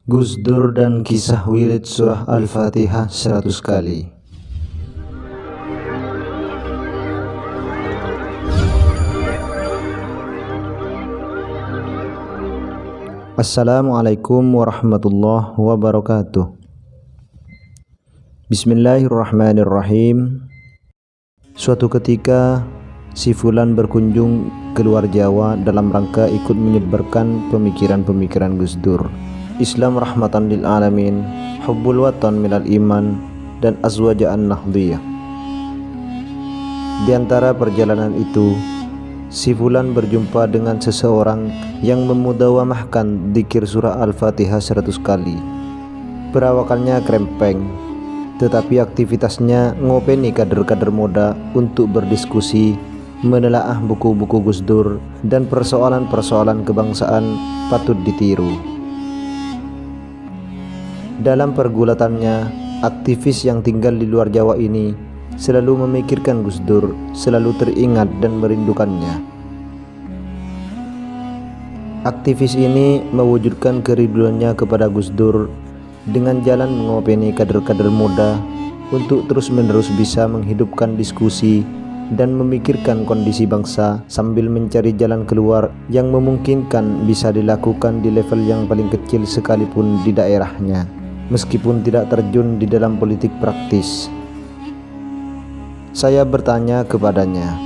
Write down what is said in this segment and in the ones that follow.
Gus Dur dan kisah wirid surah Al-Fatihah 100 kali. Assalamualaikum warahmatullahi wabarakatuh. Bismillahirrahmanirrahim. Suatu ketika si Fulan berkunjung ke luar Jawa dalam rangka ikut menyebarkan pemikiran-pemikiran Gus Dur, Islam rahmatan lil alamin, hubbul watan minal iman, dan azwaja'an nahdiyah. Di antara perjalanan itu, si Fulan berjumpa dengan seseorang yang memudawamahkan dzikir surah Al-Fatihah 100 kali. Perawakannya krempeng, tetapi aktivitasnya ngopeni kader-kader muda untuk berdiskusi, menelaah buku-buku Gus Dur, dan persoalan-persoalan kebangsaan patut ditiru. Dalam pergulatannya, aktivis yang tinggal di luar Jawa ini selalu memikirkan Gus Dur, selalu teringat dan merindukannya. Aktivis ini mewujudkan kerinduannya kepada Gus Dur dengan jalan mengopeni kader-kader muda untuk terus-menerus bisa menghidupkan diskusi dan memikirkan kondisi bangsa sambil mencari jalan keluar yang memungkinkan bisa dilakukan di level yang paling kecil sekalipun di daerahnya, meskipun tidak terjun di dalam politik praktis. Saya bertanya kepadanya,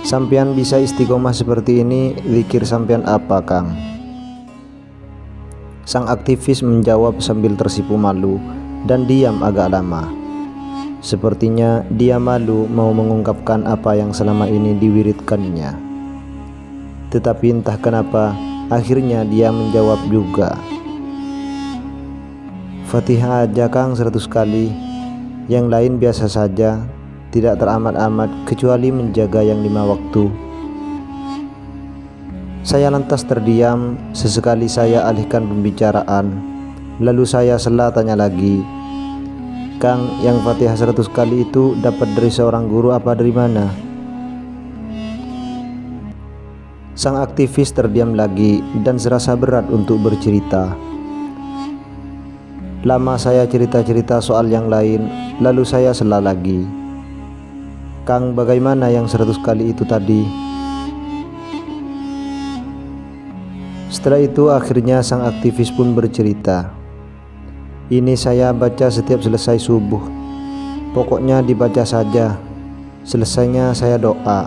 "Sampean bisa istiqomah seperti ini, zikir sampean apa, Kang?" Sang aktivis menjawab sambil tersipu malu dan diam agak lama. Sepertinya dia malu mau mengungkapkan apa yang selama ini diwiridkannya. Tetapi entah kenapa, akhirnya dia menjawab juga, "Fatihah aja, Kang, 100 kali. Yang lain biasa saja, tidak teramat-amat kecuali menjaga yang 5 waktu." Saya lantas terdiam, sesekali saya alihkan pembicaraan. Lalu saya sela tanya lagi, "Kang, yang Fatihah 100 kali itu dapat dari seorang guru apa dari mana?" Sang aktivis terdiam lagi dan serasa berat untuk bercerita. Lama saya cerita-cerita soal yang lain, lalu saya sela lagi, "Kang, bagaimana yang 100 kali itu tadi?" Setelah itu akhirnya sang aktivis pun bercerita, "Ini saya baca setiap selesai subuh. Pokoknya dibaca saja. Selesainya saya doa."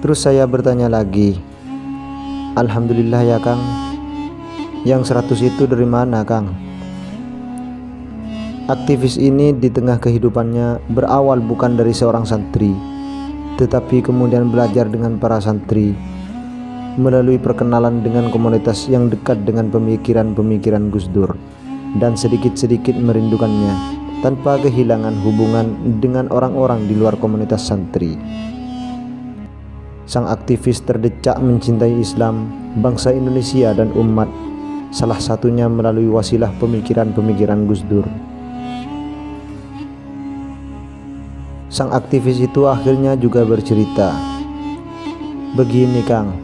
Terus saya bertanya lagi, "Alhamdulillah ya, Kang. Yang 100 itu dari mana, Kang?" Aktivis ini di tengah kehidupannya berawal bukan dari seorang santri, tetapi kemudian belajar dengan para santri, melalui perkenalan dengan komunitas yang dekat dengan pemikiran-pemikiran Gus Dur, dan sedikit-sedikit merindukannya tanpa kehilangan hubungan dengan orang-orang di luar komunitas santri. Sang aktivis terdecak mencintai Islam, bangsa Indonesia dan umat, salah satunya melalui wasilah pemikiran-pemikiran Gus Dur. Sang aktivis itu akhirnya juga bercerita, "Begini, Kang,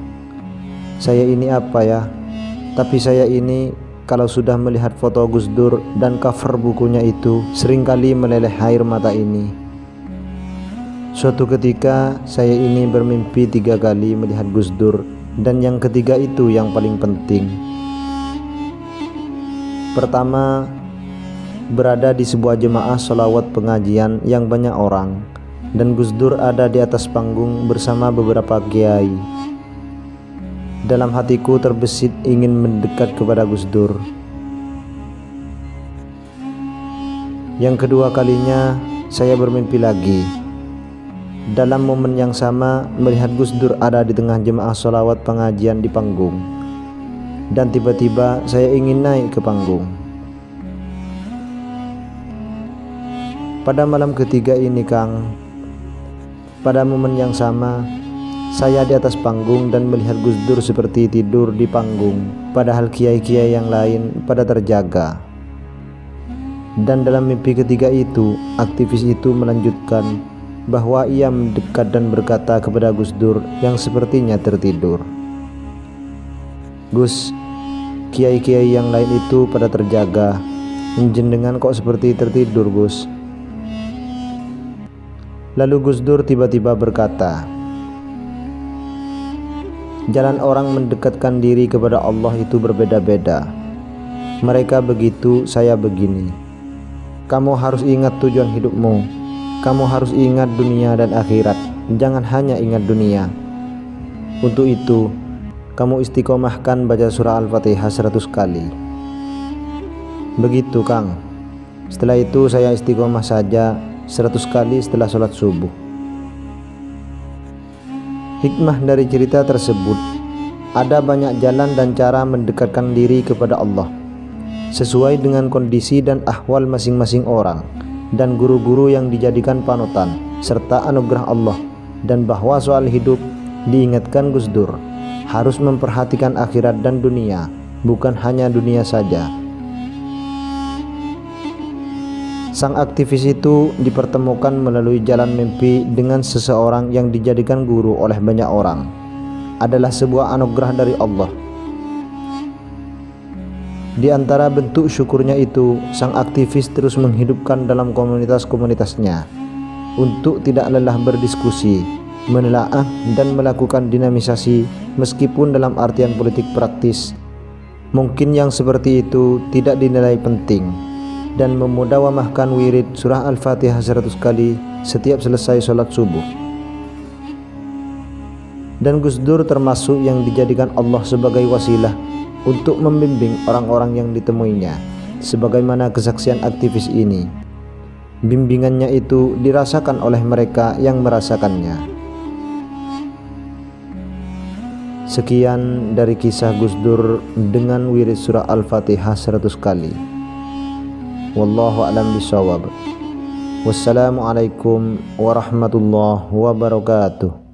saya ini apa ya? Tapi saya ini kalau sudah melihat foto Gus Dur dan cover bukunya itu seringkali meleleh air mata ini. Suatu ketika saya ini bermimpi 3 kali melihat Gus Dur, dan yang ketiga itu yang paling penting. Pertama, berada di sebuah jemaah sholawat pengajian yang banyak orang, dan Gus Dur ada di atas panggung bersama beberapa kiai. Dalam hatiku terbesit ingin mendekat kepada Gus Dur. Yang kedua kalinya saya bermimpi lagi. Dalam momen yang sama melihat Gus Dur ada di tengah jemaah sholawat pengajian di panggung. Dan tiba-tiba saya ingin naik ke panggung. Pada malam ketiga ini, Kang, pada momen yang sama saya di atas panggung dan melihat Gus Dur seperti tidur di panggung, padahal kiai-kiai yang lain pada terjaga. Dan dalam mimpi ketiga itu, aktivis itu melanjutkan bahwa ia mendekat dan berkata kepada Gus Dur yang sepertinya tertidur, Gus, kiai-kiai yang lain itu pada terjaga, jenengan kok seperti tertidur, Gus? Lalu Gus Dur tiba-tiba berkata, jalan orang mendekatkan diri kepada Allah itu berbeda-beda. Mereka begitu, saya begini. Kamu harus ingat tujuan hidupmu. Kamu harus ingat dunia dan akhirat. Jangan hanya ingat dunia. Untuk itu, kamu istiqomahkan baca surah Al-Fatihah 100 kali. Begitu, Kang. Setelah itu saya istiqomah saja 100 kali setelah sholat subuh. Hikmah dari cerita tersebut, ada banyak jalan dan cara mendekatkan diri kepada Allah sesuai dengan kondisi dan ahwal masing-masing orang dan guru-guru yang dijadikan panutan serta anugerah Allah. Dan bahwa soal hidup, diingatkan Gus Dur, harus memperhatikan akhirat dan dunia, bukan hanya dunia saja. Sang aktivis itu dipertemukan melalui jalan mimpi dengan seseorang yang dijadikan guru oleh banyak orang. Adalah sebuah anugerah dari Allah. Di antara bentuk syukurnya itu, sang aktivis terus menghidupkan dalam komunitas-komunitasnya untuk tidak lelah berdiskusi, menelaah dan melakukan dinamisasi meskipun dalam artian politik praktis. Mungkin yang seperti itu tidak dinilai penting, dan memudawamahkan wirid surah Al-Fatihah 100 kali setiap selesai sholat subuh. Dan Gus Dur termasuk yang dijadikan Allah sebagai wasilah untuk membimbing orang-orang yang ditemuinya, sebagaimana kesaksian aktivis ini. Bimbingannya itu dirasakan oleh mereka yang merasakannya. Sekian dari kisah Gus Dur dengan wirid surah Al-Fatihah 100 kali. Wallahu a'lam bishawab. Wassalamualaikum warahmatullahi wabarakatuh.